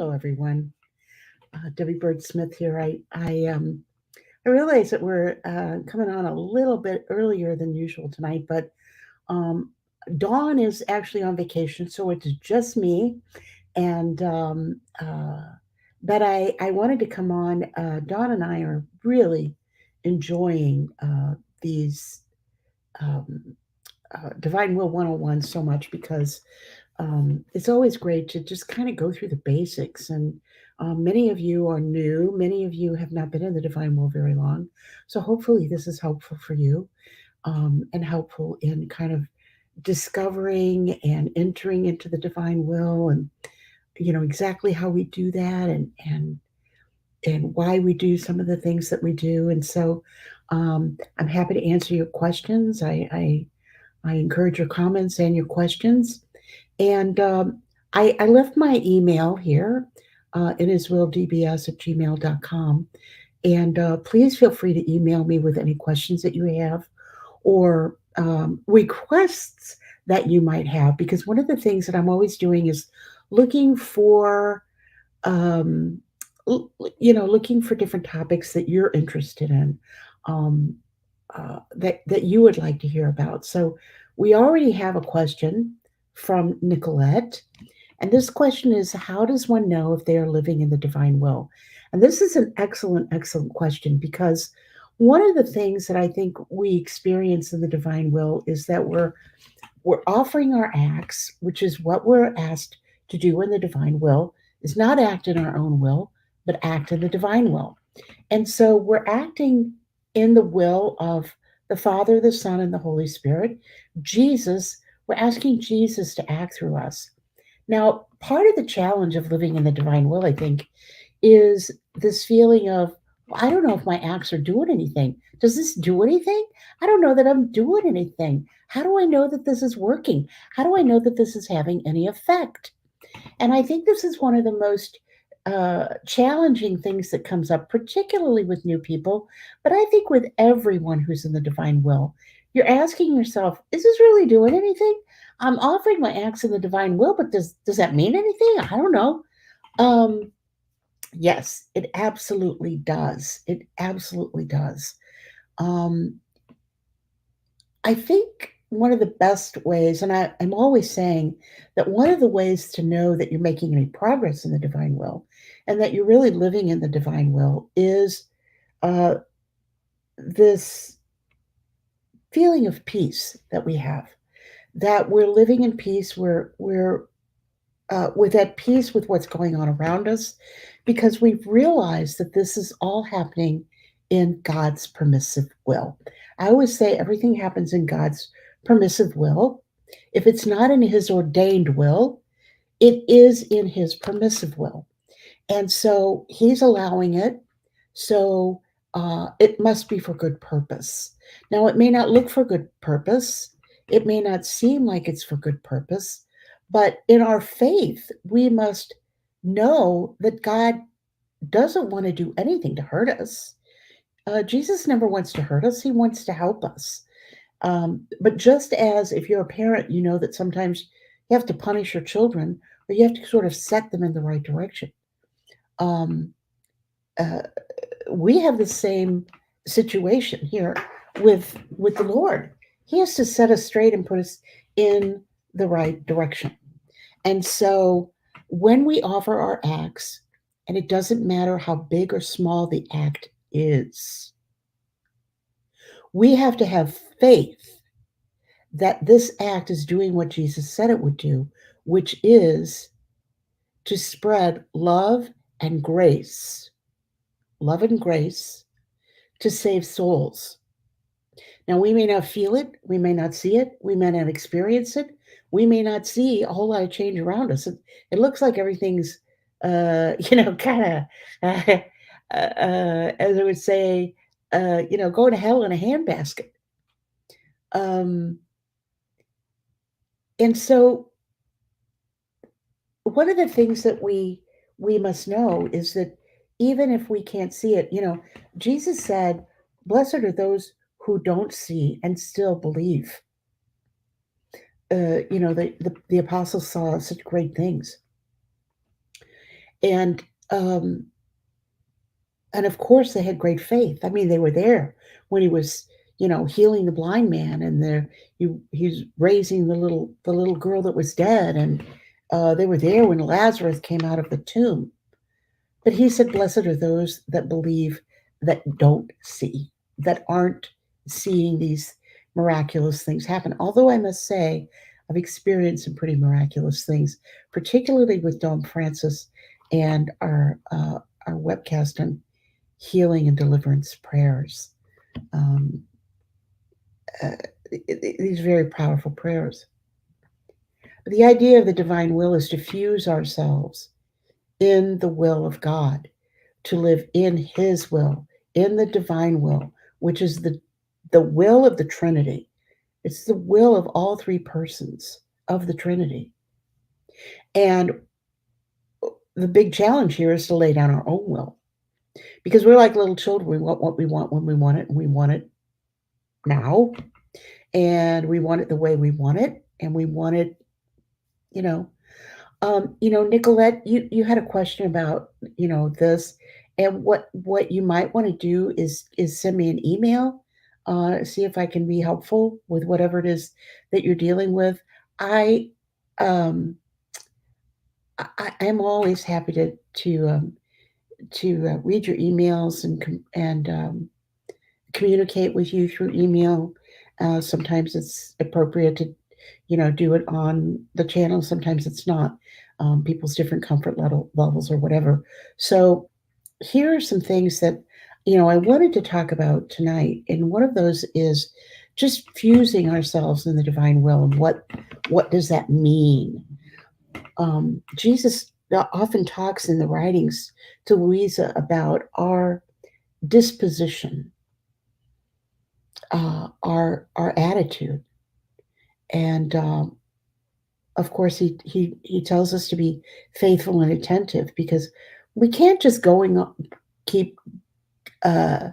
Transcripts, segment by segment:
Hello, everyone. Debbie Bird Smith here. I realize that we're coming on a little bit earlier than usual tonight, but um, Dawn is actually on vacation, so it's just me. And but I wanted to come on. Dawn and I are really enjoying these um, Divine Will 101 so much because it's always great to just kind of go through the basics. And many of you are new, many of you have not been in the divine will very long. So hopefully, this is helpful for you and helpful in kind of discovering and entering into the divine will and exactly how we do that and why we do some of the things that we do. And so I'm happy to answer your questions. I encourage your comments and your questions. And I left my email here, inhiswilldbs@gmail.com. And please feel free to email me with any questions that you have or requests that you might have. Because one of the things that I'm always doing is looking for, um, looking for different topics that you're interested in. Um, that you would like to hear about. So we already have a question from Nicolette, and this question is: how does one know if they are living in the divine will? And this is an excellent question because one of the things that I think we experience in the divine will is that we're offering our acts, which is what we're asked to do in the divine will, is not act in our own will, but act in the divine will. And so we're acting in the will of the Father, the Son, and the Holy Spirit. Jesus, we're asking Jesus to act through us. Now, part of the challenge of living in the divine will, I think, is this feeling of, well, I don't know if my acts are doing anything. Does this do anything? I don't know that I'm doing anything. How do I know that this is working? How do I know that this is having any effect? And I think this is one of the most challenging things that comes up, particularly with new people, but I think with everyone who's in the divine will. You're asking yourself, is this really doing anything? I'm offering my acts in the divine will, but does that mean anything? I don't know. Um, yes, it absolutely does. It absolutely does. Um, I think one of the best ways, and I'm always saying that one of the ways to know that you're making any progress in the divine will and that you're really living in the divine will is uh, this feeling of peace that we have, that we're living in peace, we're at peace with what's going on around us because we've realized that this is all happening in God's permissive will. I always say everything happens in God's permissive will. If it's not in his ordained will, it is in his permissive will. And so he's allowing it. So it must be for good purpose. Now, it may not look for good purpose. It may not seem like it's for good purpose. But in our faith, we must know that God doesn't want to do anything to hurt us. Jesus never wants to hurt us, he wants to help us. But just as if you're a parent, you know that sometimes you have to punish your children or you have to sort of set them in the right direction. Um, uh, we have the same situation here with the Lord. He has to set us straight and put us in the right direction. And so when we offer our acts, and it doesn't matter how big or small the act is, we have to have faith that this act is doing what Jesus said it would do, which is to spread love and grace to save souls. Now, we may not feel it, we may not see it, we may not experience it, we may not see a whole lot of change around us. It looks like everything's, kind of, as I would say, going to hell in a handbasket. Um, and so, one of the things that we must know is that even if we can't see it, Jesus said, "Blessed are those who don't see and still believe." The apostles saw such great things. And um, and of course they had great faith. I mean, they were there when he was, healing the blind man, and he's raising the little girl that was dead, and they were there when Lazarus came out of the tomb. But he said, "Blessed are those that believe, that don't see, that aren't seeing these miraculous things happen." Although I must say, I've experienced some pretty miraculous things, particularly with Dom Francis and our webcast on healing and deliverance prayers. Um, uh, these very powerful prayers. The idea of the divine will is to fuse ourselves in the will of God, to live in His will, in the divine will, which is the will of the Trinity. It's the will of all three persons of the Trinity. And the big challenge here is to lay down our own will, because we're like little children. We want what we want when we want it, and we want it now, and we want it the way we want it, and we want it, you know. Nicolette, you had a question about this, and what you might want to do is send me an email, see if I can be helpful with whatever it is that you're dealing with. I um I'm always happy to read your emails and communicate with you through email. Sometimes it's appropriate to, do it on the channel. Sometimes it's not. People's different comfort levels or whatever. So here are some things that, I wanted to talk about tonight. And one of those is just fusing ourselves in the divine will. And what does that mean? Jesus often talks in the writings to Louisa about our disposition, our attitude, and of course he tells us to be faithful and attentive, because we can't just keep uh,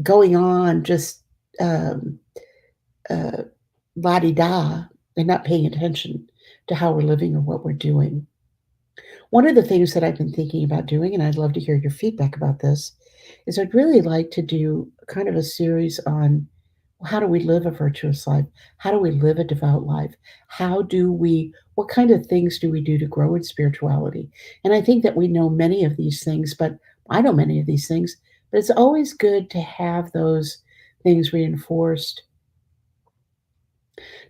going on just um, uh, la di da and not paying attention to how we're living or what we're doing. One of the things that I've been thinking about doing, and I'd love to hear your feedback about this, is I'd really like to do kind of a series on how do we live a virtuous life? How do we live a devout life? What kind of things do we do to grow in spirituality? And I think that we know many of these things, but I know many of these things, but it's always good to have those things reinforced,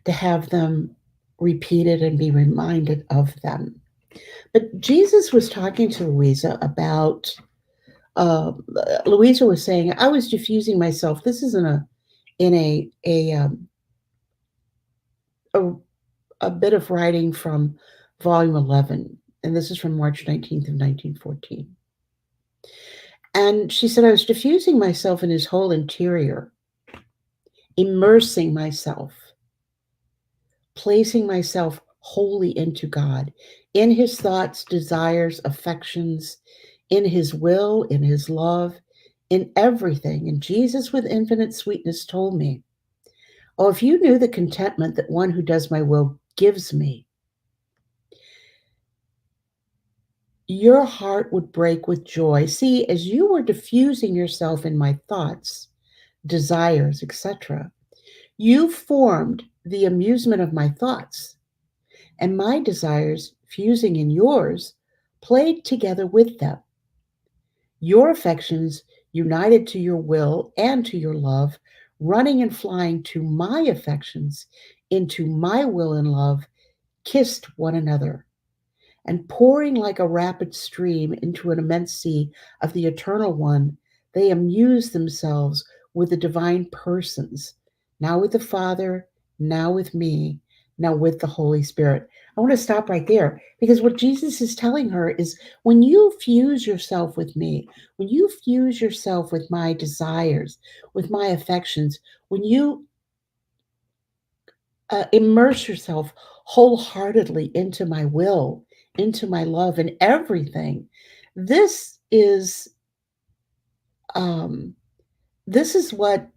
to have them repeated and be reminded of them. But Jesus was talking to Louisa about, uh, Louisa was saying, I was diffusing myself. This is in a, a bit of writing from volume 11, and this is from March 19th of 1914. And she said, I was diffusing myself in his whole interior, immersing myself, placing myself wholly into God, in his thoughts, desires, affections, in his will, in his love, in everything. And Jesus, with infinite sweetness, told me, oh, if you knew the contentment that one who does my will gives me, your heart would break with joy. See, as you were diffusing yourself in my thoughts, desires, etc., you formed the amusement of my thoughts, and my desires, fusing in yours, played together with them. Your affections, united to your will and to your love, running and flying to my affections, into my will and love, kissed one another, and pouring like a rapid stream into an immense sea of the Eternal One, they amuse themselves with the divine persons, now with the Father, now with me, now with the Holy Spirit. I want to stop right there, because what Jesus is telling her is, when you fuse yourself with me, when you fuse yourself with my desires, with my affections, when you immerse yourself wholeheartedly into my will, into my love, and everything. This is um, this is what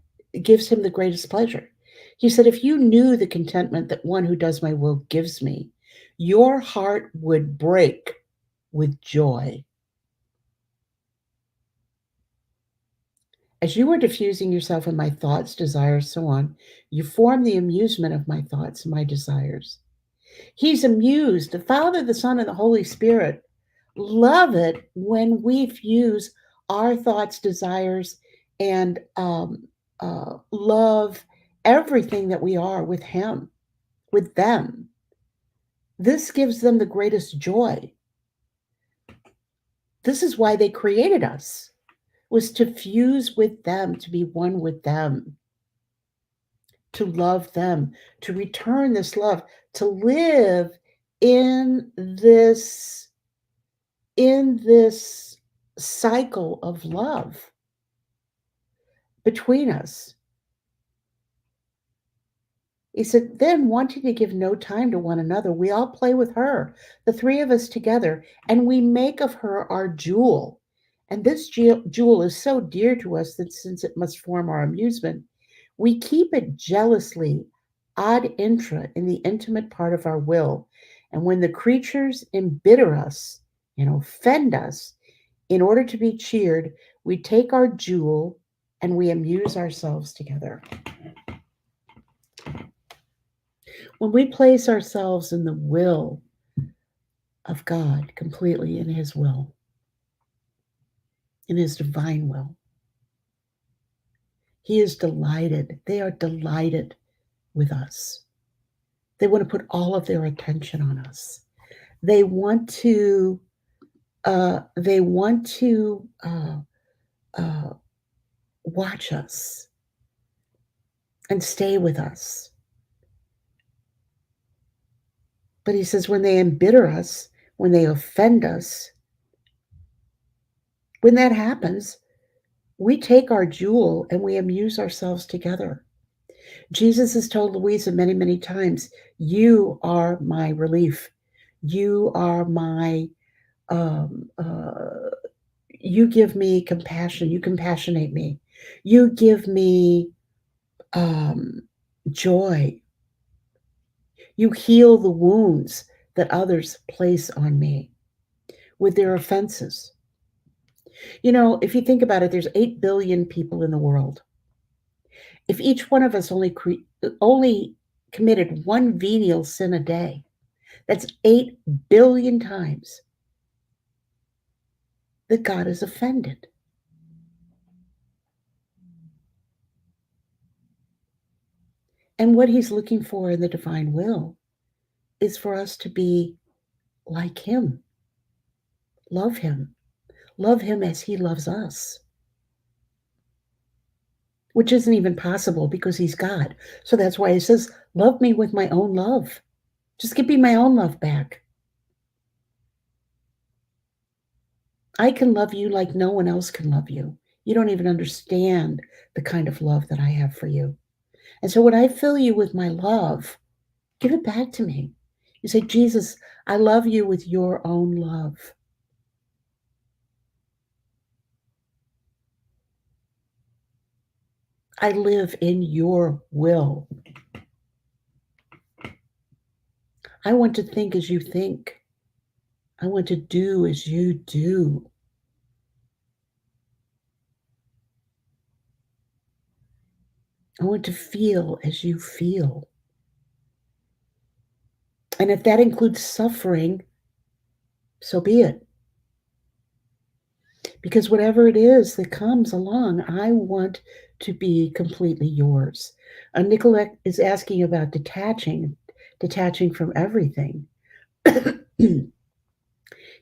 gives him the greatest pleasure. He said, "If you knew the contentment that one who does my will gives me, your heart would break with joy." As you are diffusing yourself in my thoughts, desires, so on, you form the amusement of my thoughts and my desires. He's amused. The Father, the Son, and the Holy Spirit love it when we fuse our thoughts, desires, and love everything that we are with Him, with them. This gives them the greatest joy. This is why they created us, was to fuse with them, to be one with them, to love them, to return this love, to live in this cycle of love between us. He said, then wanting to give no time to one another, we all play with her, the three of us together, and we make of her our jewel. And this jewel is so dear to us that since it must form our amusement, we keep it jealously ad intra in the intimate part of our will. And when the creatures embitter us and offend us, in order to be cheered, we take our jewel and we amuse ourselves together. When we place ourselves in the will of God, completely in His will, in His divine will, He is delighted. They are delighted with us. They want to put all of their attention on us. They want to. They want to watch us and stay with us. But He says, when they embitter us, when they offend us, when that happens, we take our jewel and we amuse ourselves together. Jesus has told Louisa many, many times, you are my relief. You are my, you give me compassion. You compassionate me. You give me um, joy. You heal the wounds that others place on me with their offenses. If you think about it, there's 8 billion people in the world. If each one of us only committed one venial sin a day, that's 8 billion times that God is offended. And what He's looking for in the divine will is for us to be like Him, love Him as He loves us, which isn't even possible because He's God. So that's why He says, love me with my own love. Just give me my own love back. I can love you like no one else can love you. You don't even understand the kind of love that I have for you. And so when I fill you with my love, give it back to me. You say, Jesus, I love you with your own love. I live in your will. I want to think as you think. I want to do as you do. I want to feel as you feel. And if that includes suffering, so be it. Because whatever it is that comes along, I want to be completely yours. Nicolette is asking about detaching from everything.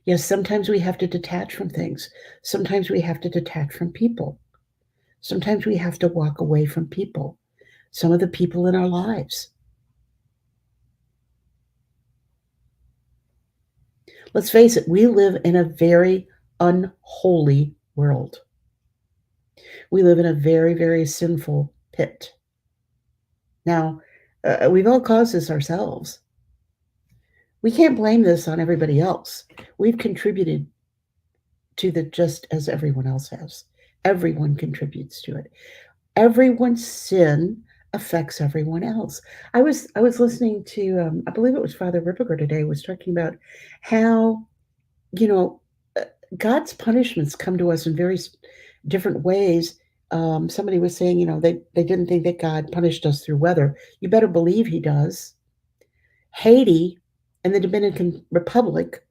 Yes, sometimes we have to detach from things. Sometimes we have to detach from people. Sometimes we have to walk away from people, some of the people in our lives. Let's face it, we live in a very unholy world. We live in a very, very sinful pit. Now, we've all caused this ourselves. We can't blame this on everybody else. We've contributed to the just as everyone else has. Everyone contributes to it. Everyone's sin affects everyone else. I was listening to I believe it was Father Ripperger today was talking about how you know uh, God's punishments come to us in very different ways Somebody was saying, they didn't think that God punished us through weather. You better believe he does. Haiti and the Dominican Republic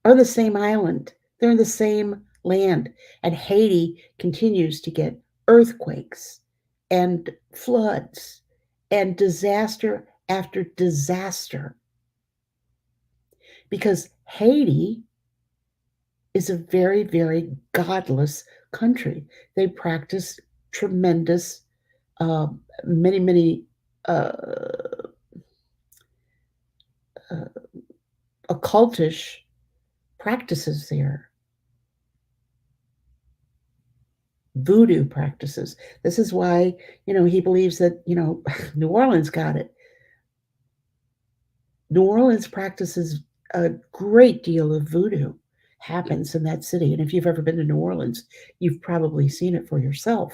are the same island. They're in the same land. And Haiti continues to get earthquakes and floods and disaster after disaster because Haiti is a very, very godless country. They practice tremendous, uh, many, many uh, uh, occultish practices there, voodoo practices. This is why, he believes that, New Orleans got it. New Orleans practices a great deal of voodoo happens in that city. And if you've ever been to New Orleans, you've probably seen it for yourself.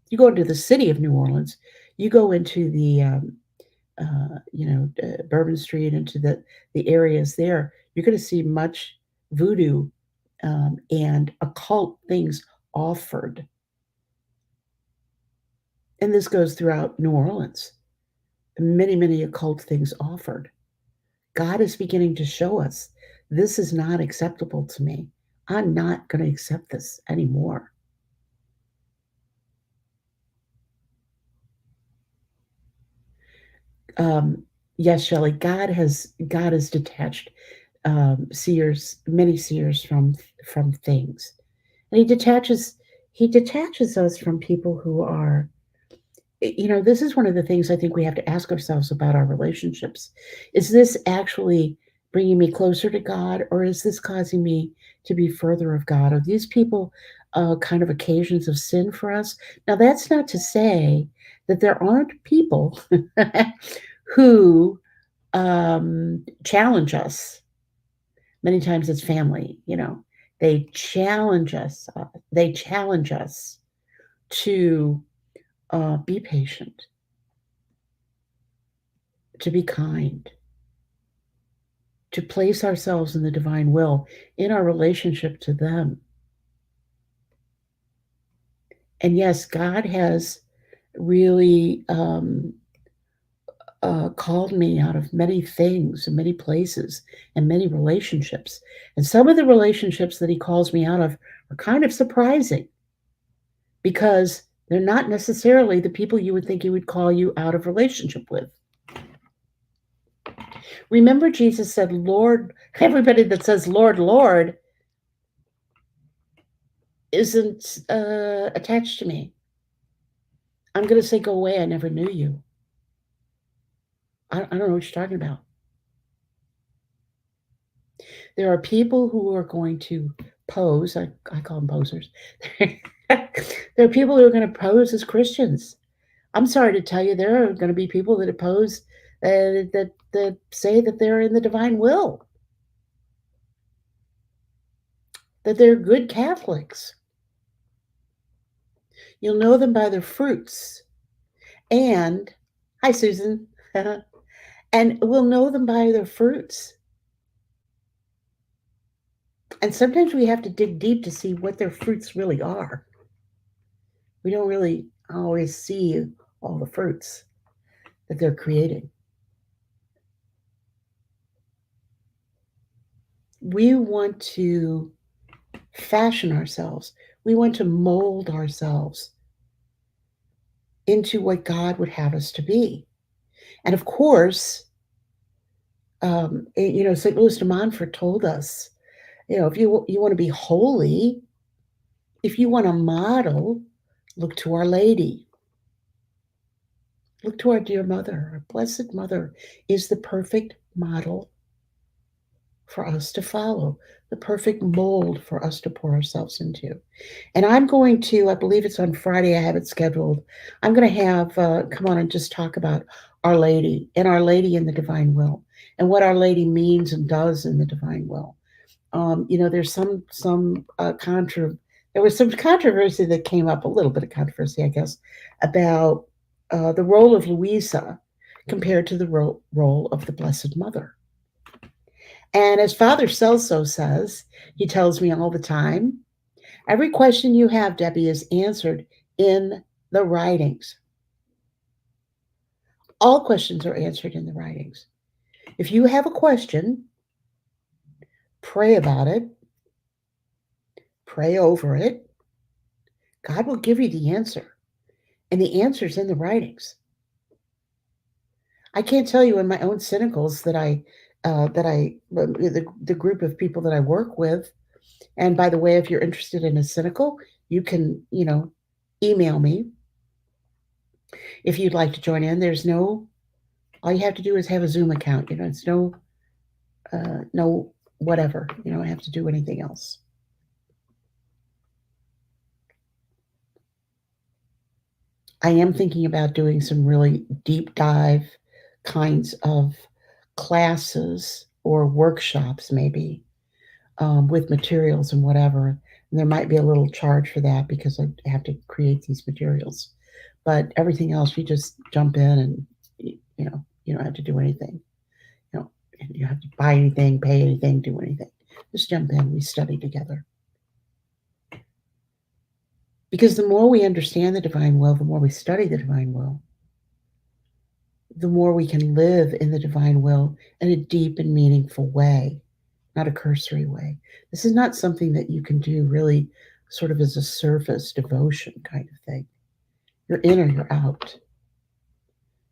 You go into the city of New Orleans, you go into the Bourbon Street, into the areas there, you're going to see much voodoo and occult things offered. And this goes throughout New Orleans. Many, many occult things offered. God is beginning to show us this is not acceptable to me. I'm not going to accept this anymore. Yes, Shelley, God has detached seers, many seers from things, and he detaches us from people who are. This is one of the things I think we have to ask ourselves about our relationships. Is this actually bringing me closer to God, or is this causing me to be further of God? Are these people kind of occasions of sin for us? Now, that's not to say that there aren't people who challenge us. Many times it's family. They challenge us. They challenge us to be patient, to be kind, to place ourselves in the divine will in our relationship to them. And yes, God has really called me out of many things and many places and many relationships. And some of the relationships that he calls me out of are kind of surprising because they're not necessarily the people you would think he would call you out of relationship with. Remember, Jesus said, Lord, everybody that says, Lord, Lord, isn't attached to me. I'm going to say, go away. I never knew you. I don't know what you're talking about. There are people who are going to pose. I call them posers. There are people who are going to pose as Christians. I'm sorry to tell you, there are going to be people that oppose that say that they're in the divine will, that they're good Catholics. You'll know them by their fruits. And hi, Susan. And we'll know them by their fruits. And sometimes we have to dig deep to see what their fruits really are. We don't really always see all the fruits that they're creating. We want to fashion ourselves, we want to mold ourselves into what God would have us to be. And of course, St. Louis de Montfort told us, if you want to be holy, if you want to model, look to Our Lady. Look to our dear mother. Our blessed mother is the perfect model for us to follow, the perfect mold for us to pour ourselves into. And I'm going to, I believe it's on Friday, I have it scheduled. I'm going to have come on and just talk about Our Lady and Our Lady in the divine will and what Our Lady means and does in the divine will. There's there was some controversy that came up, a little bit of controversy, I guess, about the role of Louisa compared to the role of the Blessed Mother. And as Father Celso says, he tells me all the time, every question you have, Debbie, is answered in the writings. All questions are answered in the writings. If you have a question, pray about it, pray over it. God will give you the answer, and the answer's in the writings. I can't tell you in my own cynicals the group of people that I work with. And by the way, if you're interested in a cynical, you can, email me if you'd like to join in. There's no, all you have to do is have a Zoom account. It's no whatever. You don't have to do anything else. I am thinking about doing some really deep dive kinds of classes or workshops, maybe with materials and whatever. And there might be a little charge for that because I have to create these materials. But everything else, you just jump in and you don't have to do anything. You know, you don't have to buy anything, pay anything, do anything. Just jump in. We study together. Because the more we understand the divine will, the more we study the divine will, the more we can live in the divine will in a deep and meaningful way, not a cursory way. This is not something that you can do really sort of as a surface devotion kind of thing. You're in or you're out.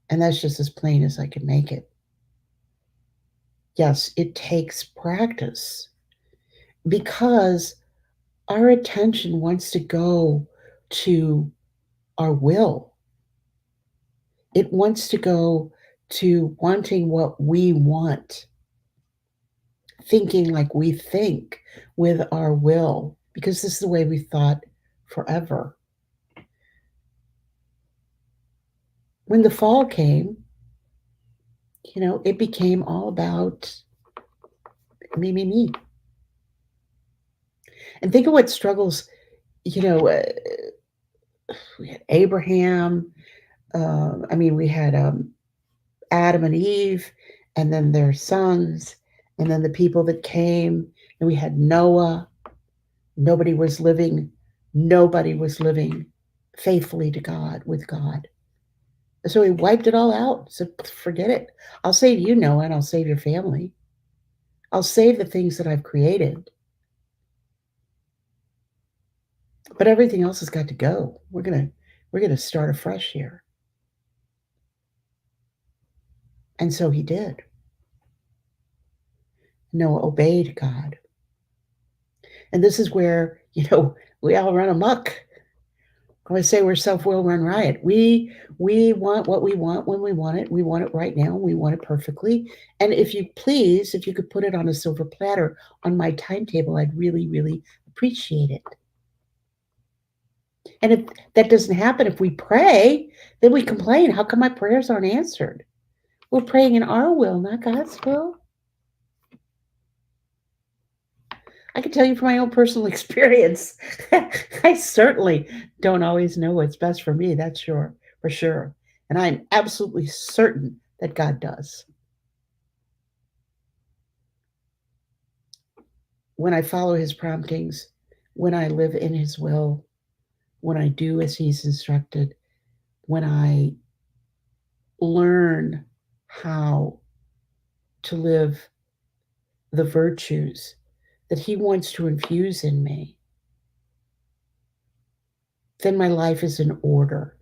And that's just as plain as I can make it. Yes, it takes practice because our attention wants to go to our will. It wants to go to wanting what we want, thinking like we think with our will, because this is the way we thought forever. When the fall came, it became all about me, me, me. And think of what struggles, we had Abraham. We had Adam and Eve, and then their sons, and then the people that came, and we had Noah. Nobody was living faithfully to God, with God. So he wiped it all out. So forget it. I'll save you, Noah, and I'll save your family. I'll save the things that I've created. But everything else has got to go. We're gonna start afresh here. And so he did. Noah obeyed God. And this is where, we all run amok. I say we're self-will run riot. We want what we want when we want it. We want it right now. We want it perfectly. And if you could put it on a silver platter on my timetable, I'd really, really appreciate it. And if that doesn't happen, if we pray, then we complain. How come my prayers aren't answered? We're praying in our will, not God's will. I can tell you from my own personal experience, I certainly don't always know what's best for me. That's for sure. And I'm absolutely certain that God does. When I follow his promptings, when I live in his will, when I do as he's instructed, when I learn how to live the virtues that he wants to infuse in me, then my life is in order.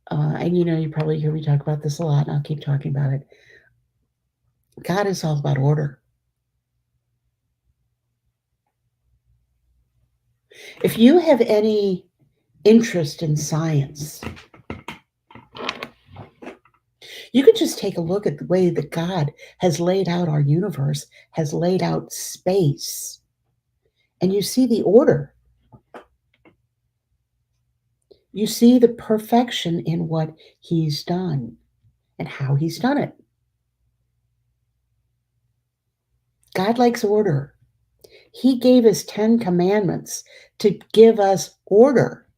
And you probably hear me talk about this a lot, and I'll keep talking about it. God is all about order. If you have any interest in science, you could just take a look at the way that God has laid out our universe, has laid out space, and you see the order. You see the perfection in what he's done and how he's done it. God likes order. He gave us 10 commandments to give us order.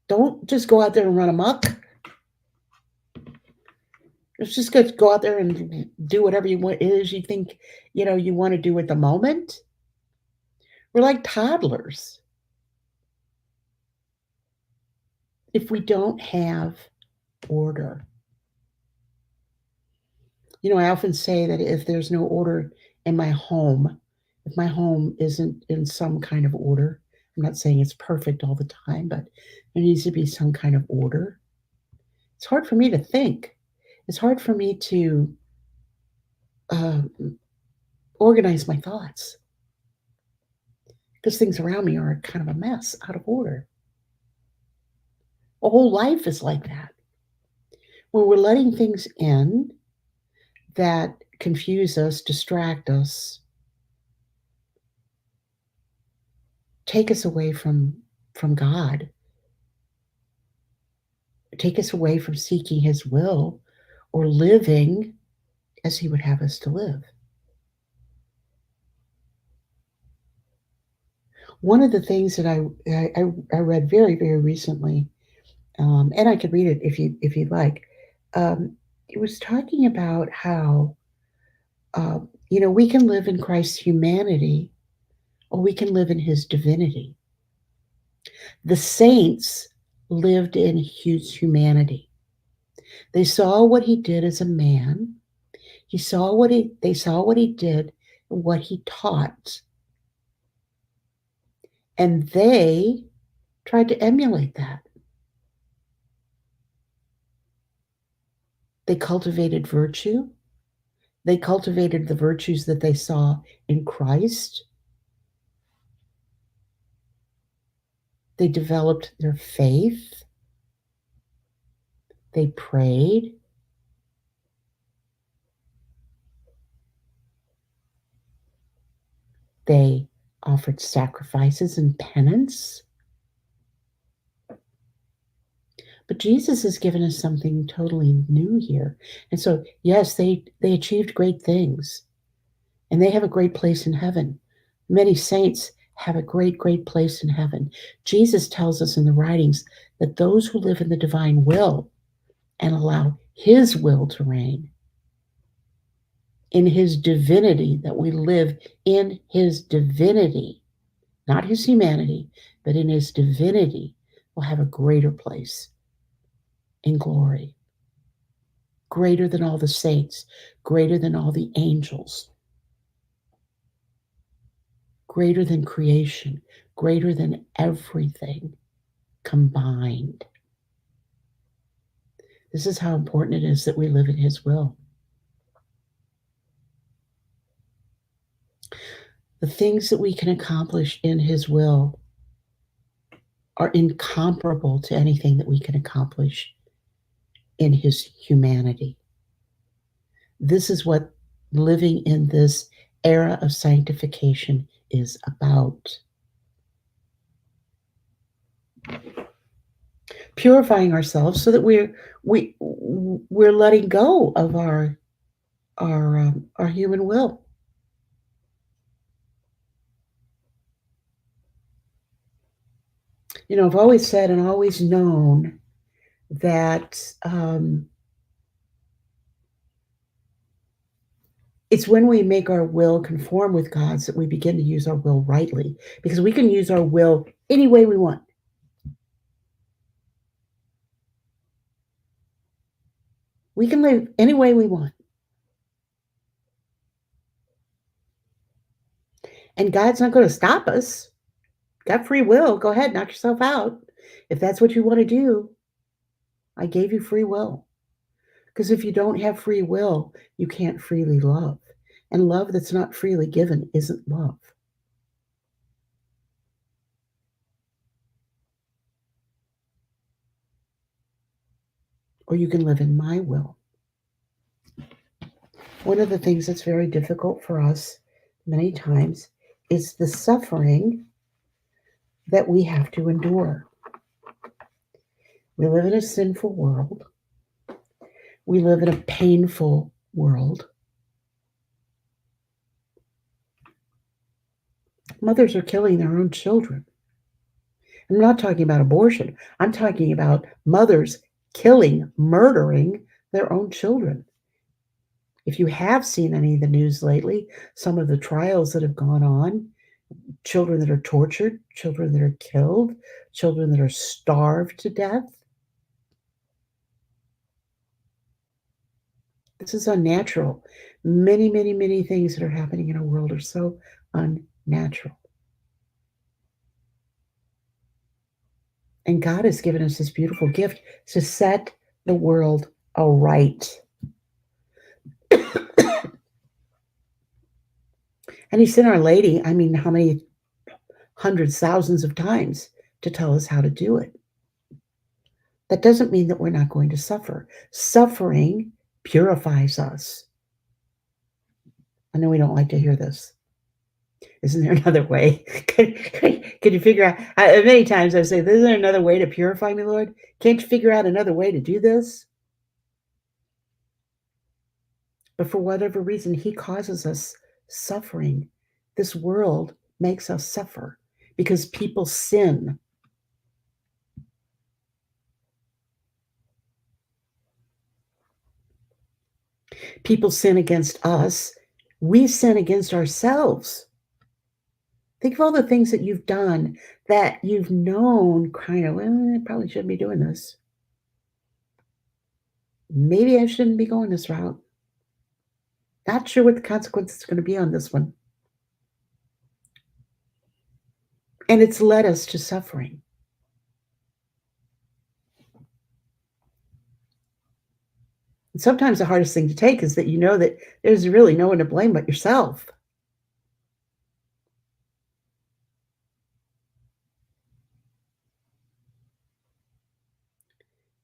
Don't just go out there and run amok. It's just go out there and do whatever you think, you want to do at the moment. We're like toddlers. if we don't have order. I often say that if there's no order in my home, if my home isn't in some kind of order, I'm not saying it's perfect all the time, but there needs to be some kind of order. It's hard for me to think. It's hard for me to uh, organize my thoughts because things around me are kind of a mess, out of order. A whole life is like that. When we're letting things in that confuse us, distract us, take us away from God, take us away from seeking His will or living as He would have us to live. One of the things that I read very, very recently, and I could read it if you'd like. It was talking about how uh, we can live in Christ's humanity or we can live in His divinity. The saints lived in His humanity. They saw what He did as a man. They saw what He did, what He taught, and they tried to emulate that. They cultivated virtue. They cultivated the virtues that they saw in Christ. They developed their faith. They prayed. They offered sacrifices and penance. But Jesus has given us something totally new here. And so, yes, they achieved great things, and they have a great place in heaven. Many saints have a great, great place in heaven. Jesus tells us in the writings that those who live in the divine will and allow His will to reign, in His divinity, that we live in His divinity, not His humanity, but in His divinity, will have a greater place in glory, greater than all the saints, greater than all the angels, greater than creation, greater than everything combined. This is how important it is that we live in His will. The things that we can accomplish in His will are incomparable to anything that we can accomplish in His humanity. This is what living in this era of sanctification is about. Purifying ourselves so that we're letting go of our human will. I've always said and always known that it's when we make our will conform with God's that we begin to use our will rightly, because we can use our will any way we want. We can live any way we want. And God's not going to stop us. Got free will. Go ahead, knock yourself out. If that's what you want to do, I gave you free will. Because if you don't have free will, you can't freely love. And love that's not freely given isn't love. Or you can live in my will. One of the things that's very difficult for us many times is the suffering that we have to endure. We live in a sinful world. We live in a painful world. Mothers are killing their own children. I'm not talking about abortion. I'm talking about mothers killing, murdering their own children. If you have seen any of the news lately, some of the trials that have gone on, children that are tortured, children that are killed, children that are starved to death. This is unnatural. Many, many, many things that are happening in our world are so unnatural. And God has given us this beautiful gift to set the world aright. And He sent Our Lady, I mean, how many hundreds, thousands of times to tell us how to do it? That doesn't mean that we're not going to suffer. Suffering purifies us. I know we don't like to hear this. Isn't there another way? Can you figure out? Many times I say, "Isn't there another way to purify me, Lord? Can't you figure out another way to do this?" But for whatever reason, He causes us suffering. This world makes us suffer because people sin. People sin against us. We sin against ourselves. Think of all the things that you've done that you've known kind of, well, I probably shouldn't be doing this. Maybe I shouldn't be going this route. Not sure what the consequence is going to be on this one. And it's led us to suffering. And sometimes the hardest thing to take is that you know that there's really no one to blame but yourself.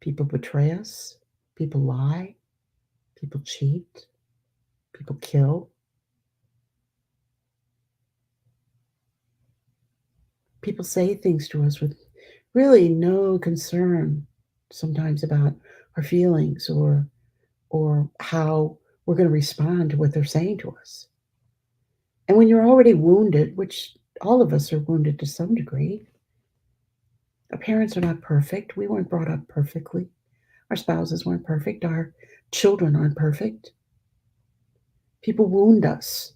People betray us, people lie, people cheat, people kill. People say things to us with really no concern sometimes about our feelings or how we're going to respond to what they're saying to us. And when you're already wounded, which all of us are wounded to some degree, our parents are not perfect. We weren't brought up perfectly. Our spouses weren't perfect. Our children aren't perfect. People wound us.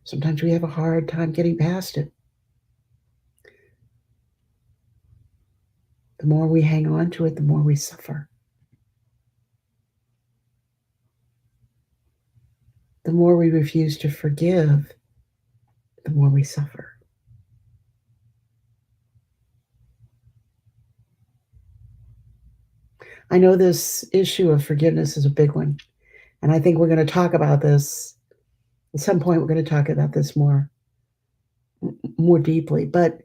Sometimes we have a hard time getting past it. The more we hang on to it, the more we suffer. The more we refuse to forgive, the more we suffer. I know this issue of forgiveness is a big one. And I think we're going to talk about this at some point. We're going to talk about this more deeply. But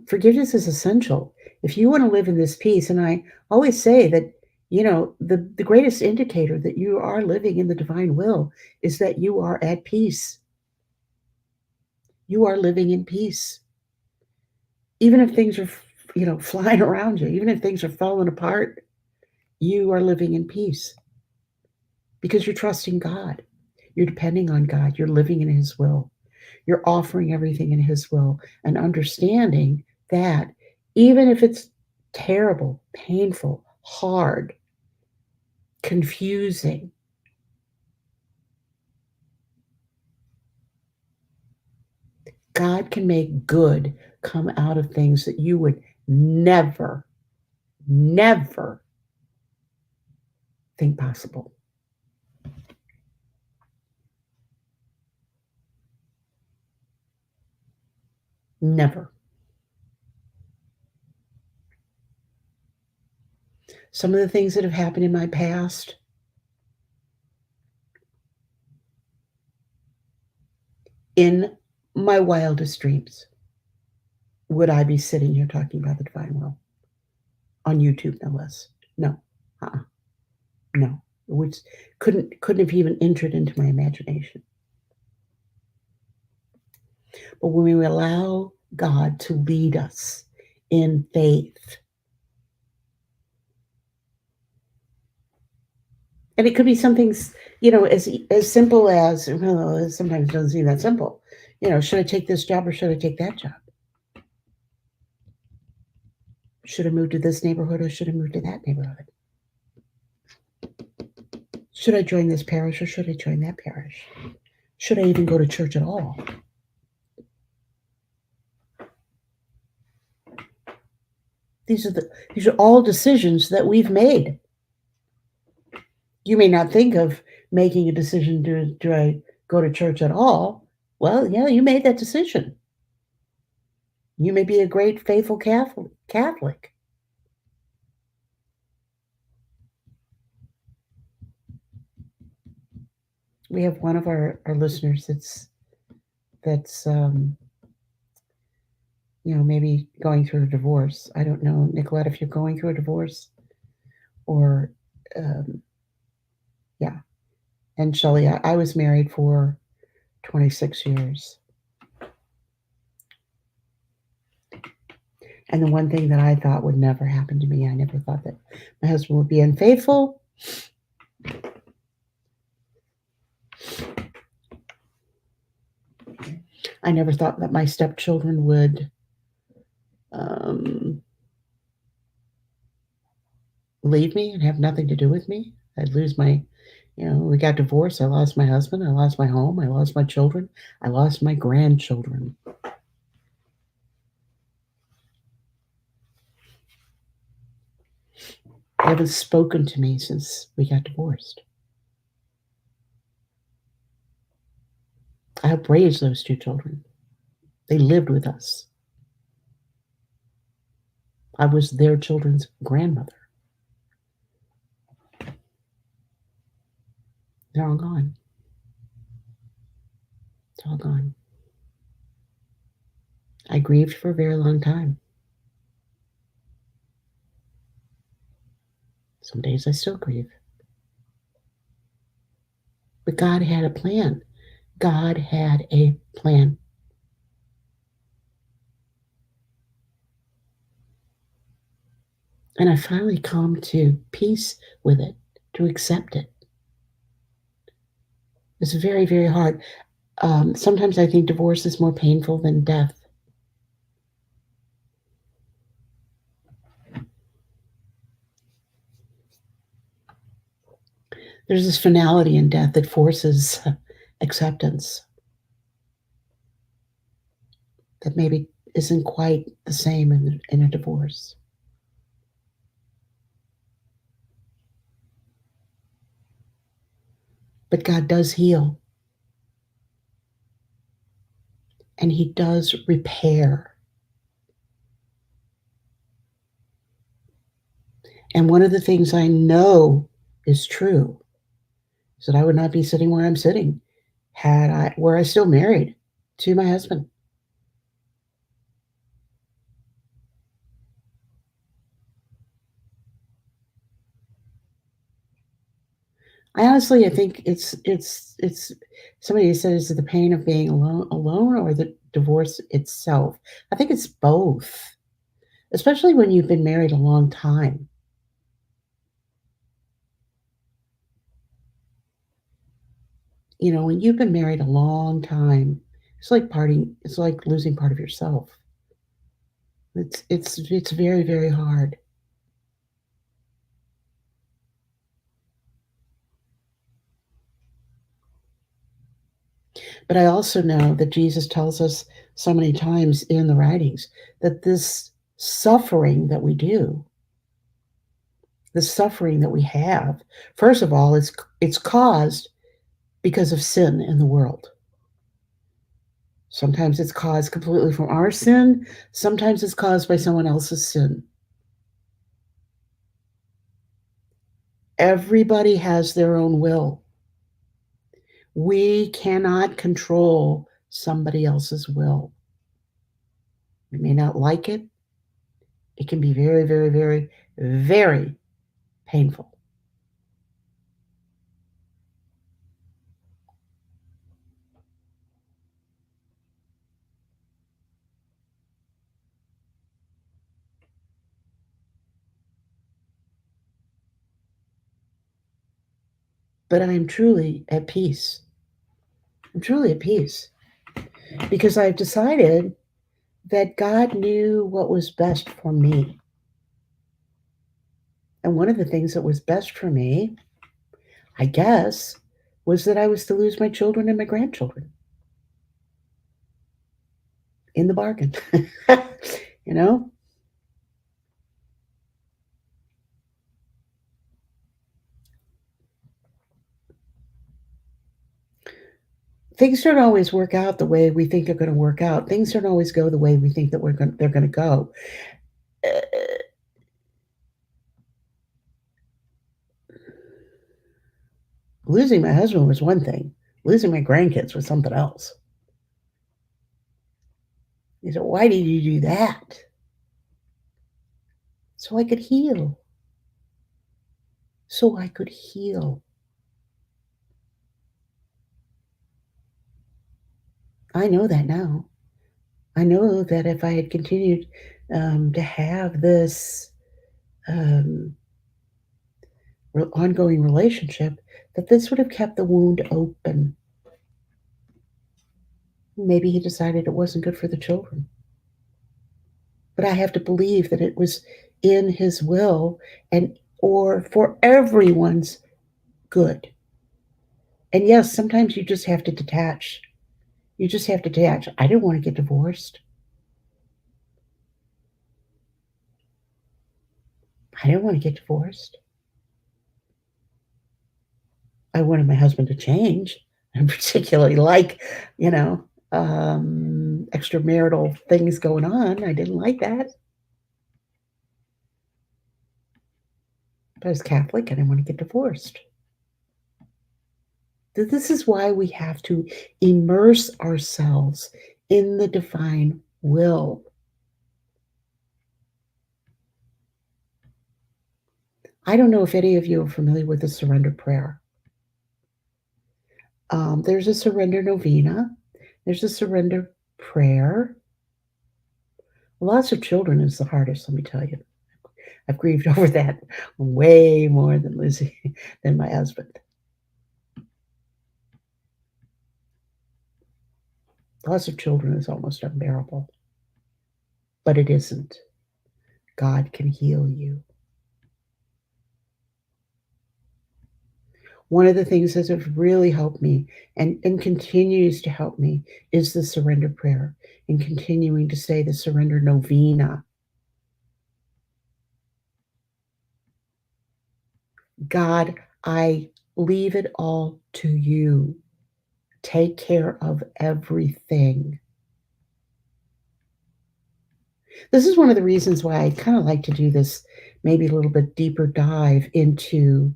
forgiveness is essential if you want to live in this peace. And I always say that, the greatest indicator that you are living in the divine will is that you are at peace. You are living in peace. Even if things are, flying around you, even if things are falling apart, you are living in peace because you're trusting God. You're depending on God. You're living in His will. You're offering everything in His will and understanding that even if it's terrible, painful, hard, confusing, God can make good come out of things that you would never, never think possible. Never. Some of the things that have happened in my past, in my wildest dreams, would I be sitting here talking about the divine will on YouTube, no less? No, no. Which couldn't have even entered into my imagination. But when we allow God to lead us in faith, and it could be something, as simple as, well, it sometimes doesn't seem that simple. Should I take this job or should I take that job? Should I move to this neighborhood or should I move to that neighborhood? Should I join this parish or should I join that parish? Should I even go to church at all? These are all decisions that we've made. You may not think of making a decision to do I go to church at all. Well, yeah, you made that decision. You may be a great faithful Catholic. We have one of our listeners that's maybe going through a divorce. I don't know, Nicolette, if you're going through a divorce or um, yeah. And Shelley, I was married for 26 years. And the one thing that I thought would never happen to me, I never thought that my husband would be unfaithful. I never thought that my stepchildren would um, leave me and have nothing to do with me. I'd lose we got divorced. I lost my husband. I lost my home. I lost my children. I lost my grandchildren. They haven't spoken to me since we got divorced. I helped raise those two children. They lived with us. I was their children's grandmother. They're all gone. It's all gone. I grieved for a very long time. Some days I still grieve. But God had a plan. God had a plan. And I finally come to peace with it, to accept it. It's very, very hard. Sometimes I think divorce is more painful than death. There's this finality in death that forces acceptance that maybe isn't quite the same in a divorce. But God does heal, and He does repair. And one of the things I know is true is that I would not be sitting where I'm sitting were I still married to my husband. I think it's somebody said, is it the pain of being alone or the divorce itself? I think it's both, especially when you've been married a long time. When you've been married a long time, it's like parting. It's like losing part of yourself. It's very, very hard. But I also know that Jesus tells us so many times in the writings that this suffering that we do, the suffering that we have, first of all, it's caused because of sin in the world. Sometimes it's caused completely from our sin, sometimes it's caused by someone else's sin. Everybody has their own will. We cannot control somebody else's will. We may not like it. It can be very, very, very, very painful. But I am truly at peace. I'm truly at peace because I've decided that God knew what was best for me. And one of the things that was best for me, I guess, was that I was to lose my children and my grandchildren in the bargain. you know? things don't always work out the way we think they're going to work out. Things don't always go the way we think that they're going to go. Uh, Losing my husband was one thing. Losing my grandkids was something else. He said, "Why did you do that?" So I could heal. So I could heal. I know that now. I know that if I had continued to have this um, ongoing relationship, that this would have kept the wound open. Maybe he decided it wasn't good for the children. But I have to believe that it was in his will and or for everyone's good. And yes, sometimes you just have to detach. You just have to detach. I didn't want to get divorced. I didn't want to get divorced. I wanted my husband to change, and particularly like, you know, extramarital things going on. I didn't like that. But I was Catholic. I didn't want to get divorced. This is why we have to immerse ourselves in the divine will. I don't know if any of you are familiar with the surrender prayer. There's a surrender novena, there's a surrender prayer. Lots of children is the hardest, let me tell you. I've grieved over that way more than losing than my husband. Lots of children is almost unbearable, but it isn't. God can heal you. One of the things that have really helped me and continues to help me is the surrender prayer and continuing to say the surrender novena. God, I leave it all to you. Take care of everything. This is one of the reasons why I kind of like to do this maybe a little bit deeper dive into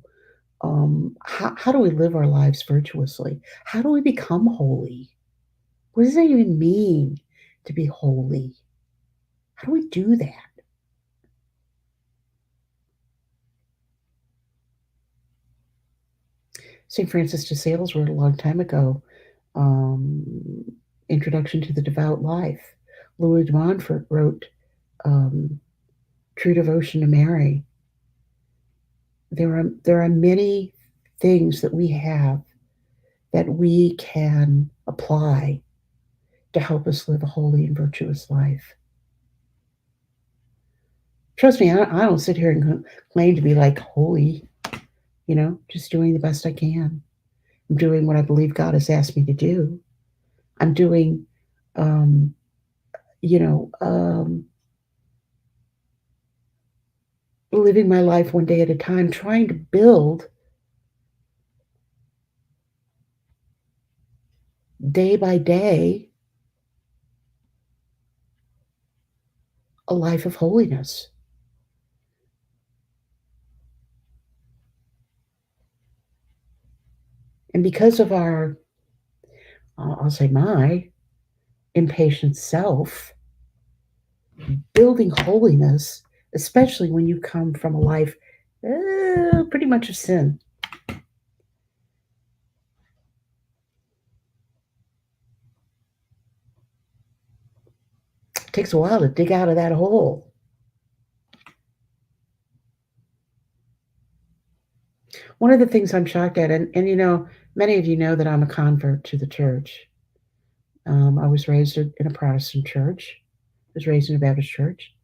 how do we live our lives virtuously? How do we become holy? What does that even mean to be holy? How do we do that? St. Francis de Sales wrote a long time ago, um, Introduction to the Devout Life. Louis de Montfort wrote um, True Devotion to Mary. There are many things that we have that we can apply to help us live a holy and virtuous life. Trust me, I don't sit here and claim to be like holy, just doing the best I can. I'm doing what I believe God has asked me to do. I'm doing, um, you know, um, living my life one day at a time, trying to build day by day a life of holiness. And because of our, I'll say my impatient self, building holiness, especially when you come from a life pretty much of sin, it takes a while to dig out of that hole. One of the things I'm shocked at, and many of you know that I'm a convert to the church. I was raised in a Protestant church. I was raised in a Baptist church.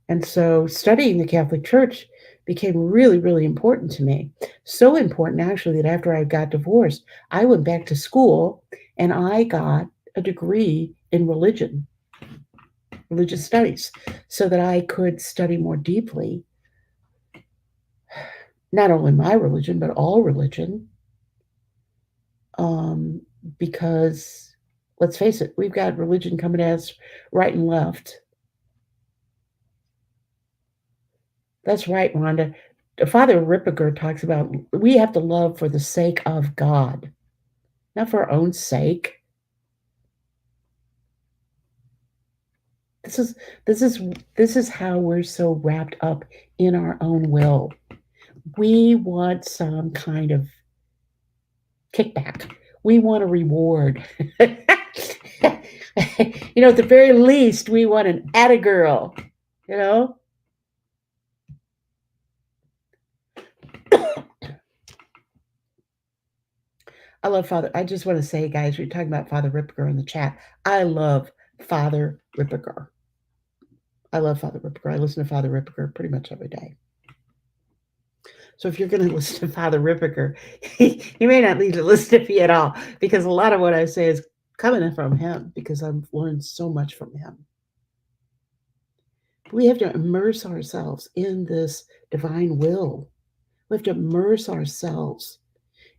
And so studying the Catholic Church became really, really important to me. So important, actually, that after I got divorced, I went back to school and I got a degree in religious studies, so that I could study more deeply, not only my religion, but all religion, because let's face it, we've got religion coming at us right and left. That's right, Rhonda. Father Ripperger talks about we have to love for the sake of God, not for our own sake. This is this is this is how we're so wrapped up in our own will. We want some kind of kickback. We want a reward. At the very least, we want an atta girl. You know, I love Father. I just want to say, guys, we're talking about Father Ripper in the chat. I love Father Ripper. I love Father Ripper. I listen to Father Ripper pretty much every day. So if you're going to listen to Father Ripper, you may not need to listen to me at all because a lot of what I say is coming from him because I've learned so much from him. We have to immerse ourselves in this divine will. We have to immerse ourselves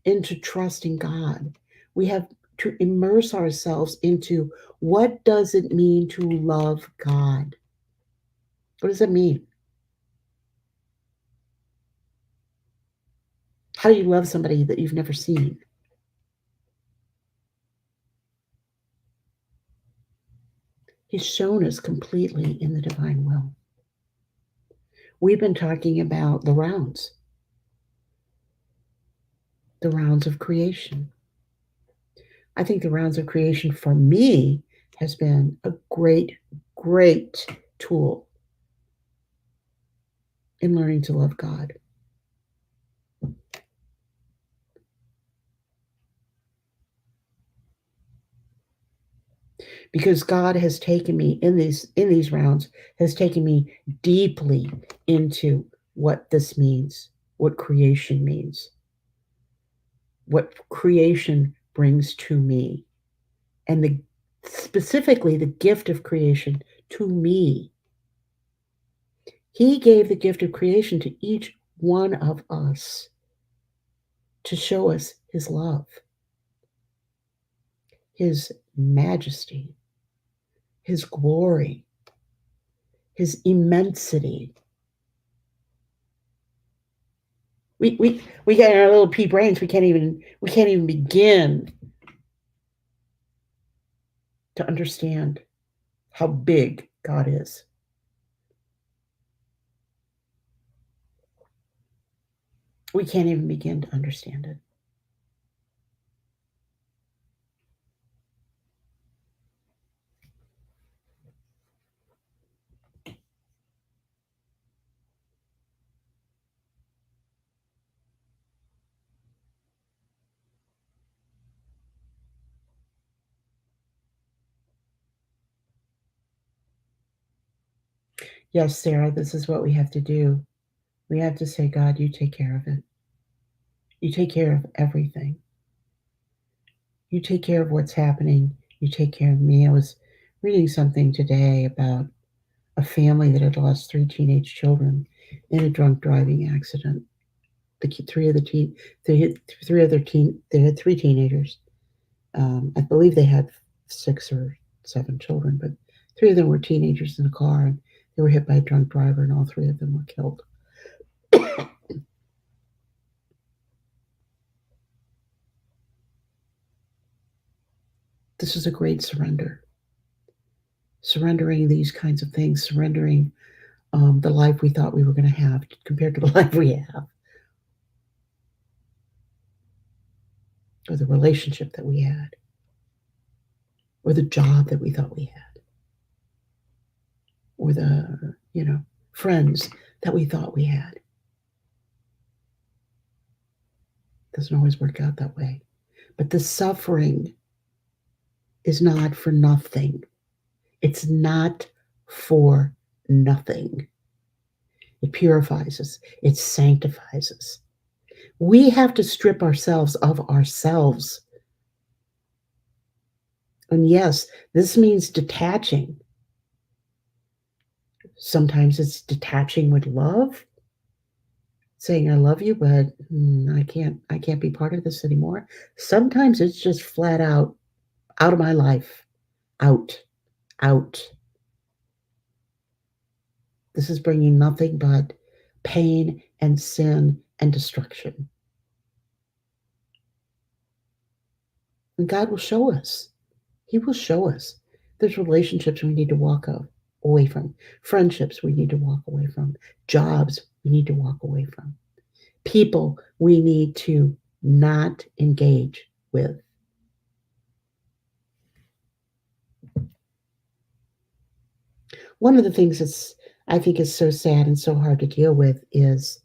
into trusting God. We have to immerse ourselves into what does it mean to love God? What does it mean? How do you love somebody that you've never seen? He's shown us completely in the divine will. We've been talking about the rounds of creation. I think the rounds of creation for me has been a great, great tool in learning to love God. Because God has taken me in these rounds, has taken me deeply into what this means, what creation means, what creation brings to me, and specifically the gift of creation to me. He gave the gift of creation to each one of us to show us his love, his majesty, his glory, his immensity. We got our little pea brains. We can't even begin to understand how big God is. We can't even begin to understand it. Yes, Sarah, this is what we have to do. We have to say, God, you take care of it. You take care of everything. You take care of what's happening. You take care of me. I was reading something today about a family that had lost 3 teenage children in a drunk driving accident. They had 3 teenagers. I believe they had 6 or 7 children, but 3 of them were teenagers in a car, and they were hit by a drunk driver, and all 3 of them were killed. This is a great surrender. Surrendering these kinds of things, surrendering the life we thought we were going to have compared to the life we have, or the relationship that we had, or the job that we thought we had, or the, friends that we thought we had. Doesn't always work out that way. But the suffering is not for nothing. It's not for nothing. It purifies us. It sanctifies us. We have to strip ourselves of ourselves. And yes, this means detaching. Sometimes it's detaching with love. saying I love you, but I can't be part of this anymore. Sometimes it's just flat out of my life, out, out. This is bringing nothing but pain and sin and destruction. And God will show us. He will show us. There's relationships we need to away from, friendships we need to walk away from, jobs we need to walk away from, people we need to not engage with. One of the things that's I think is so sad and so hard to deal with is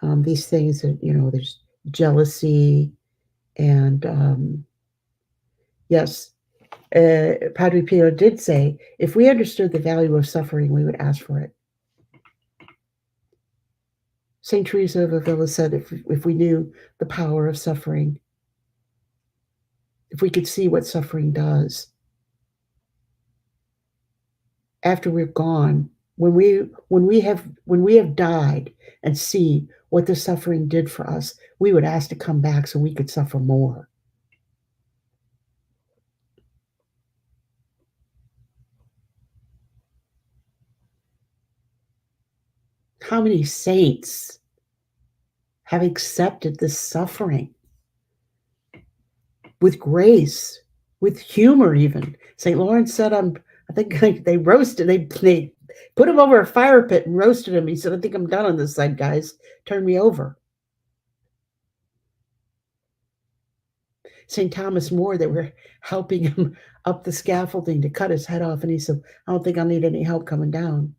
these things that there's jealousy and yes, Padre Pio did say, if we understood the value of suffering, we would ask for it. St. Teresa of Avila said, if we knew the power of suffering, if we could see what suffering does after we're gone, when we have died and see what the suffering did for us, we would ask to come back so we could suffer more. How many saints have accepted this suffering with grace, with humor even? St. Lawrence said, I think they roasted, they put him over a fire pit and roasted him. He said, I think I'm done on this side, guys. Turn me over. St. Thomas More, they were helping him up the scaffolding to cut his head off. And he said, I don't think I'll need any help coming down.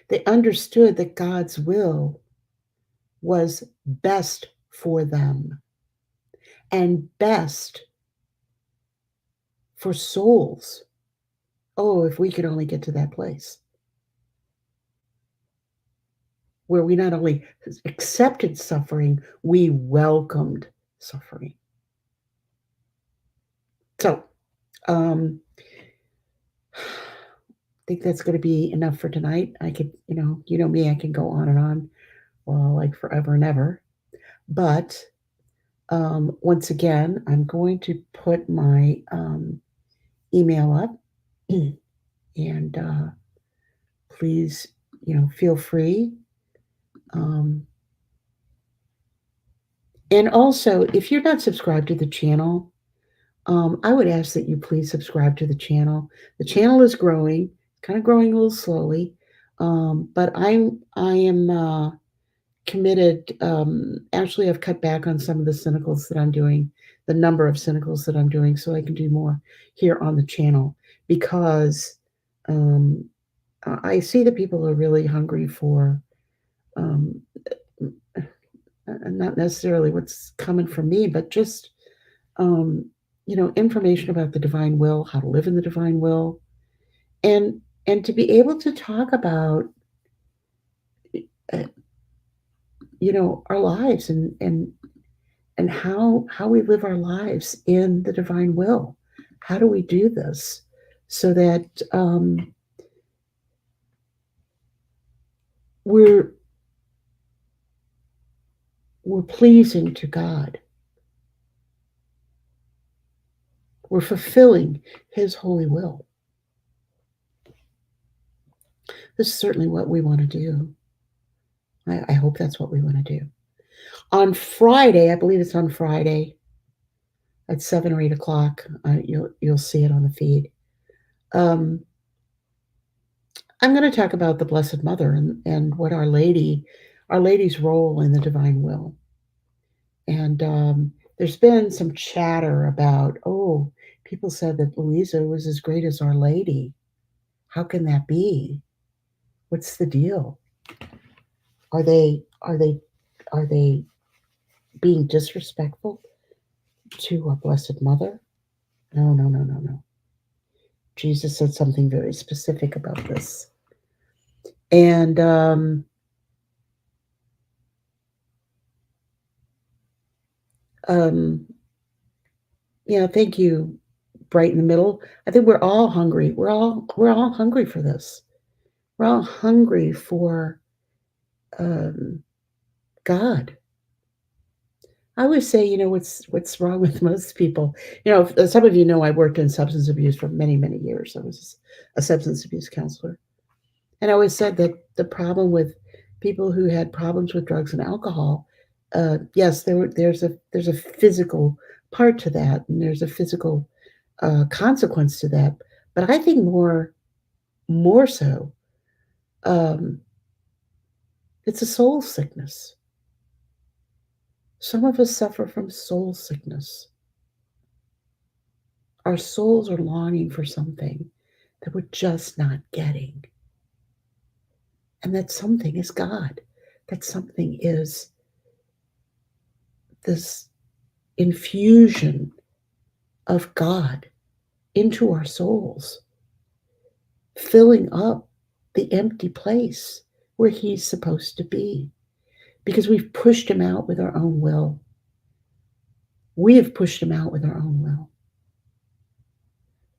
They understood that God's will was best for them and best for souls. Oh, if we could only get to that place where we not only accepted suffering, we welcomed suffering. So, I think that's going to be enough for tonight. I could, me, I can go on and on, well, like forever and ever. But once again, I'm going to put my email up, and please, feel free. Um, and also, if you're not subscribed to the channel, I would ask that you please subscribe to the channel. The channel is growing, kind of growing a little slowly, but I am committed. Actually, I've cut back on some of the cynicals that I'm doing, the number of cynicals that I'm doing, so I can do more here on the channel because um, I see that people are really hungry for um, not necessarily what's coming from me, but just um, information about the divine will, how to live in the divine will, and and to be able to talk about uh, our lives and how we live our lives in the divine will. How do we do this so that we're we're pleasing to God? We're fulfilling His holy will. This is certainly what we want to do. I hope that's what we want to do. On Friday, I believe it's on Friday at 7 or 8 o'clock. You'll see it on the feed. Um, I'm going to talk about the Blessed Mother and what Our Lady's role in the divine will. And there's been some chatter about, people said that Louisa was as great as Our Lady. How can that be? What's the deal? Are they being disrespectful to our Blessed Mother? No, no, no, no, no. Jesus said something very specific about this. And um, thank you, right in the middle. I think we're all hungry. We're all hungry for this. We're all hungry for um, God. I always say, what's wrong with most people. Some of you know I worked in substance abuse for many, many years. I was a substance abuse counselor, and I always said that the problem with people who had problems with drugs and alcohol, yes, there's a physical part to that, and there's a physical consequence to that. But I think more so, um, it's a soul sickness. Some of us suffer from soul sickness. Our souls are longing for something that we're just not getting. And that something is God. That something is this infusion of God into our souls, filling up the empty place where He's supposed to be. Because we've pushed Him out with our own will. We have pushed Him out with our own will.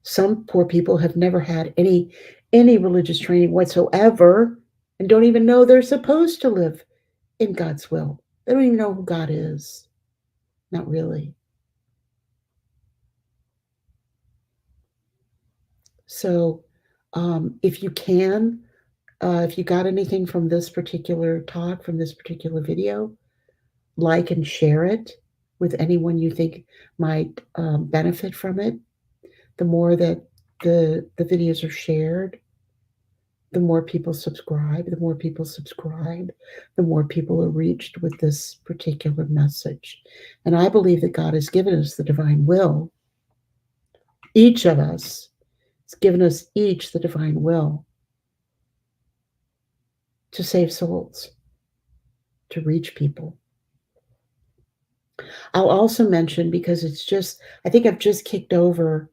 Some poor people have never had any religious training whatsoever and don't even know they're supposed to live in God's will. They don't even know who God is. Not really. So, if you can, if you got anything from this particular talk, from this particular video, like and share it with anyone you think might benefit from it. The more that the videos are shared, the more people subscribe. The more people subscribe, the more people are reached with this particular message. And I believe that God has given us the divine will. Each of us has given us each the divine will to save souls, to reach people. I'll also mention, because I think I've just kicked over,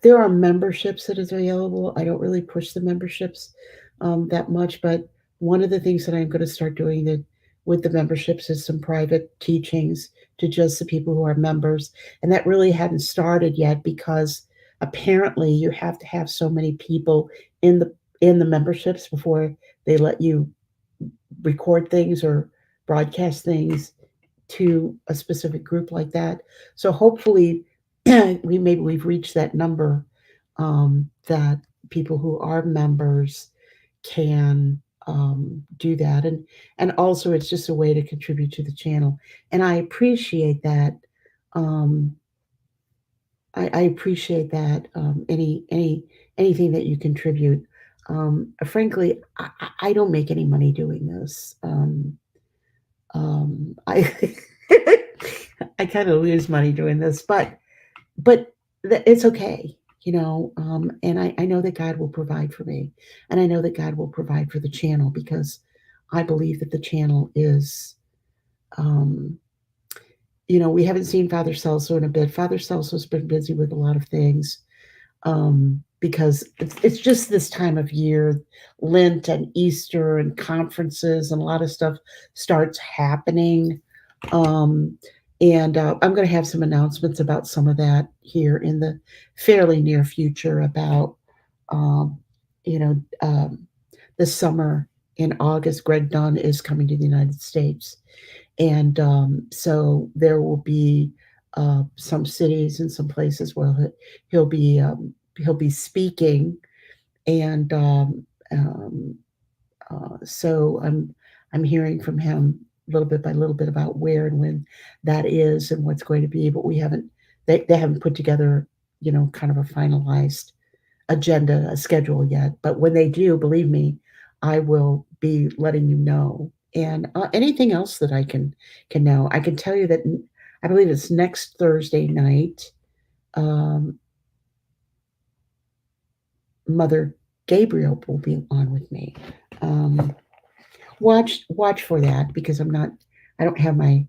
there are memberships that is available. I don't really push the memberships that much, but one of the things that I'm going to start doing with the memberships is some private teachings to just the people who are members. And that really hadn't started yet, because apparently you have to have so many people in the memberships before they let you record things or broadcast things to a specific group like that. So hopefully, we've reached that number, that people who are members can do that, and also it's just a way to contribute to the channel, and I appreciate that. Um, I appreciate that, anything that you contribute. Frankly, I don't make any money doing this. I I kind of lose money doing this, but it's okay, and I know that God will provide for me, and I know that God will provide for the channel, because I believe that the channel is, um, we haven't seen Father Celso in a bit. Father Celso's been busy with a lot of things, because it's just this time of year, Lent and Easter and conferences, and a lot of stuff starts happening. Um, and I'm going to have some announcements about some of that here in the fairly near future about, um, you know, um, this summer in August, Greg Dunn is coming to the United States. And so there will be some cities and some places where he'll be speaking, and so I'm hearing from him little bit by little bit about where and when that is and what's going to be. But they haven't put together, kind of a finalized agenda, a schedule yet. But when they do, believe me, I will be letting you know. And anything else that I can know, I can tell you that I believe it's next Thursday night. Um, Mother Gabriel will be on with me. Um, watch for that, because I don't have my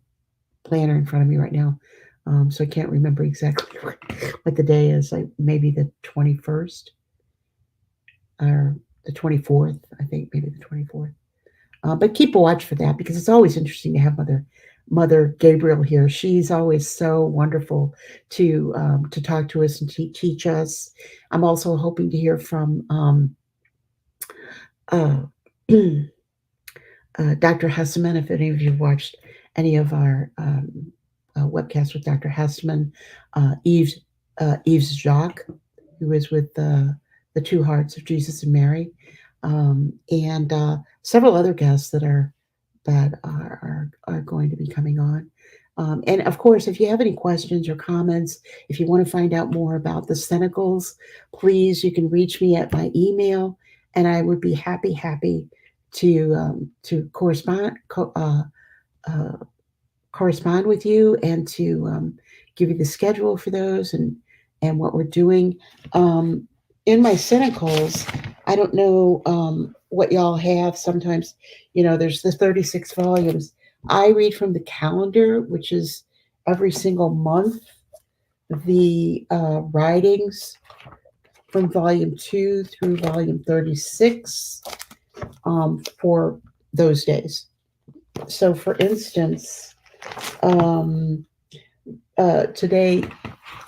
planner in front of me right now, so I can't remember exactly what the day is. Like maybe the 21st or the 24th. I think maybe the 24th. But keep a watch for that, because it's always interesting to have Mother Gabriel here. She's always so wonderful to talk to us and teach us. I'm also hoping to hear from uh, Dr. Hesseman. If any of you watched any of our webcasts with Dr. Hesseman, Eve's Jacques, who is with the Two Hearts of Jesus and Mary, and several other guests that are going to be coming on. And of course, if you have any questions or comments, if you want to find out more about the Cenacles, please you can reach me at my email, and I would be happy to uh, correspond with you and to give you the schedule for those and what we're doing. Um, in my Cenacles, I don't know what y'all have. Sometimes, there's the 36 volumes. I read from the calendar, which is every single month. The writings from volume 2 through volume 36 for those days. So, for instance, um, today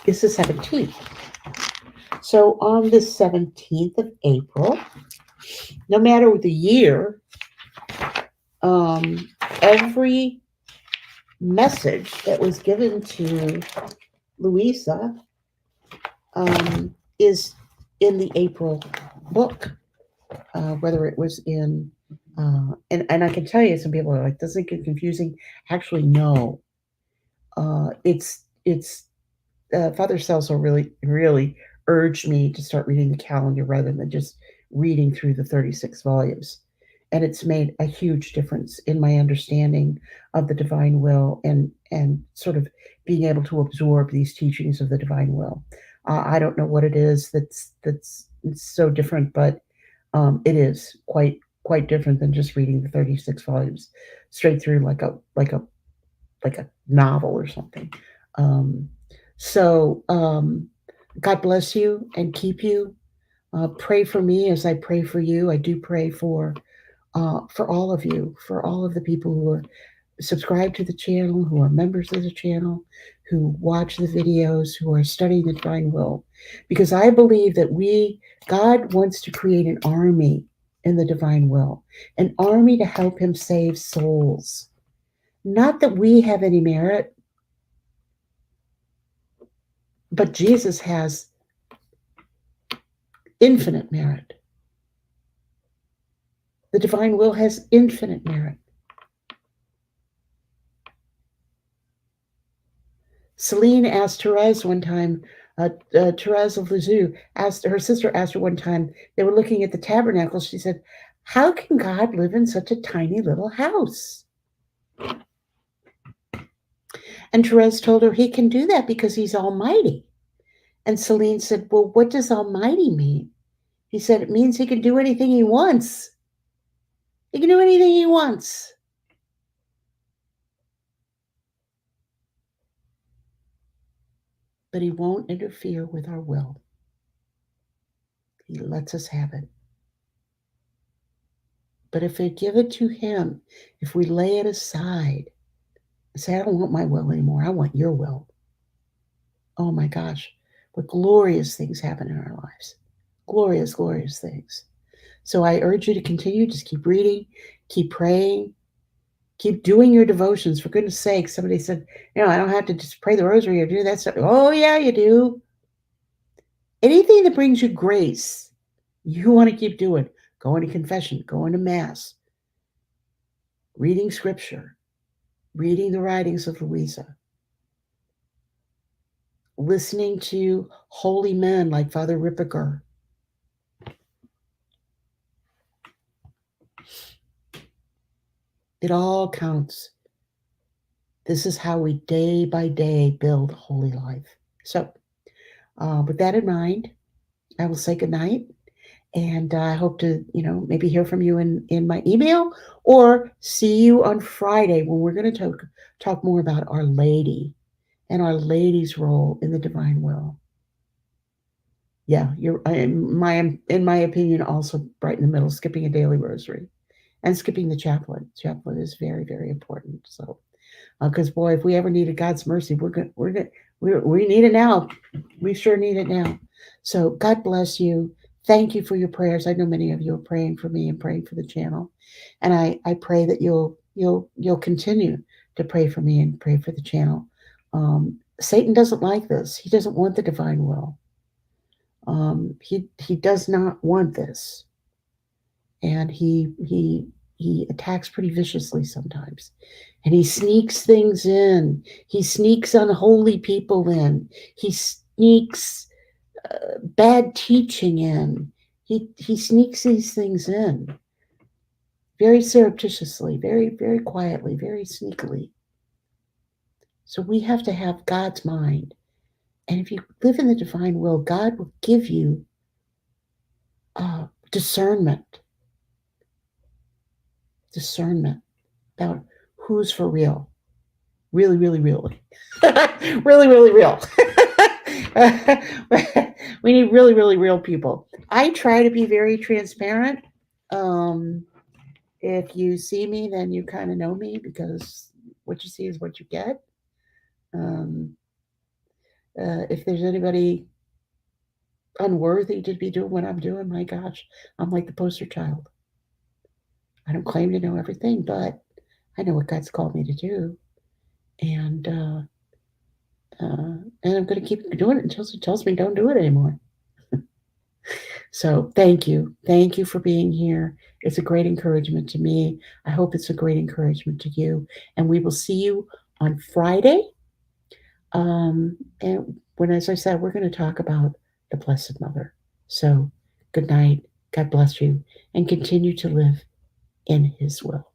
is the 17th. So on the 17th of April, no matter the year, um, every message that was given to Louisa is in the April book, whether it was in, and I can tell you, some people are like, doesn't it get confusing? Actually, no. It's Father Celso really urged me to start reading the calendar rather than just reading through the 36 volumes. And it's made a huge difference in my understanding of the divine will and sort of being able to absorb these teachings of the divine will. I don't know what it is that's so different, but it is quite different than just reading the 36 volumes straight through like a novel or something. Um, so, God bless you and keep you. Pray for me as I pray for you. I do pray for all of you, for all of the people who are subscribed to the channel, who are members of the channel, who watch the videos, who are studying the divine will, because I believe that God wants to create an army in the divine will, an army to help Him save souls. Not that we have any merit, but Jesus has infinite merit. The divine will has infinite merit. Celine asked Therese one time, Therese of Lisieux asked her sister asked her one time, they were looking at the tabernacle. She said, how can God live in such a tiny little house? And Therese told her he can do that because he's almighty. And Celine said, well, what does almighty mean? He said, it means he can do anything he wants. He can do anything he wants. But he won't interfere with our will. He lets us have it. But if we give it to him, if we lay it aside, say, I don't want my will anymore, I want your will. Oh my gosh, what glorious things happen in our lives. Glorious, glorious things. So I urge you to continue, just keep reading, keep praying, keep doing your devotions. For goodness sake, somebody said, I don't have to just pray the rosary or do that stuff. Oh, yeah, you do. Anything that brings you grace, you want to keep doing. Going to confession, going to mass, reading scripture, reading the writings of Louisa, listening to holy men like Father Ripperger. It all counts. This is how we day by day build a holy life. So, with that in mind, I will say goodnight. And I hope to, maybe hear from you in my email or see you on Friday when we're going to talk more about Our Lady and Our Lady's role in the divine will. Yeah, in my opinion, also right in the middle, skipping a daily rosary and skipping the chaplet. Chaplet is very, very important. So Because boy, if we ever needed God's mercy, we need it now. We sure need it now. So God bless you. Thank you for your prayers. I know many of you are praying for me and praying for the channel, and I pray that you'll continue to pray for me and pray for the channel. Satan doesn't like this. He doesn't want the divine will. He does not want this, and he attacks pretty viciously sometimes, and he sneaks things in. He sneaks unholy people in. He sneaks bad teaching in. He sneaks these things in very surreptitiously, very quietly, very sneakily. So we have to have God's mind. And if you live in the divine will, God will give you discernment about who's for real. Really, really, really. Really, really real. We need really, really real people. I try to be very transparent. Um, if you see me, then you kind of know me because what you see is what you get. Um, if there's anybody unworthy to be doing what I'm doing, my gosh, I'm like the poster child. I don't claim to know everything, but I know what God's called me to do, and and I'm going to keep doing it until He tells me don't do it anymore. So thank you for being here. It's a great encouragement to me. I hope it's a great encouragement to you, and we will see you on Friday. And when, as I said, we're going to talk about the Blessed Mother. So good night. God bless you, and continue to live in His will.